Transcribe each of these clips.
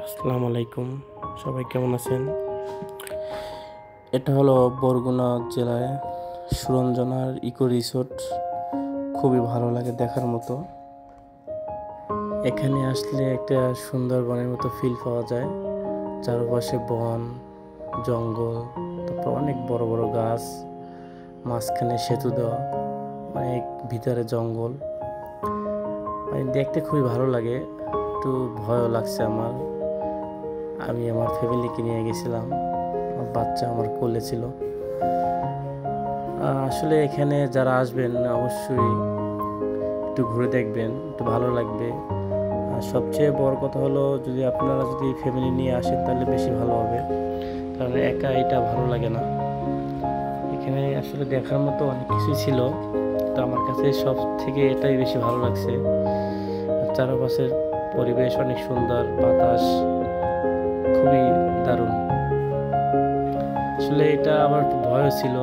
আসসালামু আলাইকুম। সবাই কেমন আছেন? এটা হলো বরগুনা জেলায় সুরঞ্জনার ইকো রিসোর্ট। খুবই ভালো লাগে দেখার মতো। এখানে আসলে একটা সুন্দরবনের মতো ফিল পাওয়া যায়। চারপাশে বন, জঙ্গল, তারপর অনেক বড় বড় গাছ, মাঝখানে সেতু দেওয়া, অনেক ভিতরে জঙ্গল। মানে দেখতে খুবই ভালো লাগে। একটু ভয়ও লাগছে আমার। আমি আমার ফ্যামিলিকে নিয়ে গেছিলাম, আমার বাচ্চা আমার কোলে ছিল। আসলে এখানে যারা আসবেন অবশ্যই একটু ঘুরে দেখবেন, একটু ভালো লাগবে। আর সবচেয়ে বড় কথা হলো, যদি ফ্যামিলি নিয়ে আসেন তাহলে বেশি ভালো হবে, কারণ একা এটা ভালো লাগে না। এখানে আসলে দেখার মতো অনেক কিছুই ছিল, তো আমার কাছে সব থেকে এটাই বেশি ভালো লাগছে। আর চারপাশের পরিবেশ অনেক সুন্দর, বাতাস খুবই দারুণ। আসলে এটা আবার একটু ভয়ও ছিল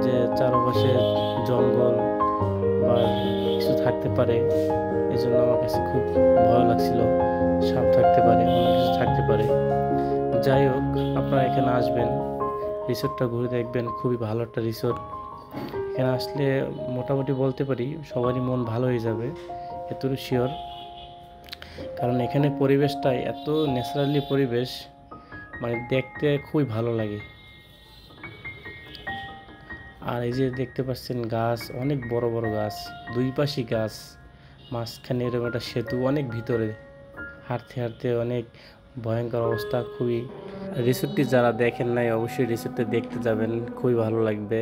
যে চারপাশে জঙ্গল বা কিছু থাকতে পারে, এই জন্য আমার কাছে খুব ভয় লাগছিল। সাপ থাকতে পারে, অন্য কিছু থাকতে পারে। যাই হোক, আপনারা এখানে আসবেন, রিসোর্টটা ঘুরে দেখবেন। খুবই ভালো একটা রিসোর্ট। এখানে আসলে মোটামুটি বলতে পারি সবারই মন ভালো হয়ে যাবে, এতটুকু শিওর। কারণ এখানে পরিবেশটাই এত ন্যাচারালি পরিবেশ, মানে দেখতে খুবই ভালো লাগে। আর এই যে দেখতে পাচ্ছেন গাছ, অনেক বড় বড় গাছ, দুই পাশে গাছ, মাঝখানে এরকম একটা সেতু, অনেক ভিতরে হাঁটতে হাঁটতে অনেক ভয়ঙ্কর অবস্থা খুবই। রিসোর্টটি যারা দেখেন নাই অবশ্যই রিসোর্টটি দেখতে যাবেন, খুবই ভালো লাগবে।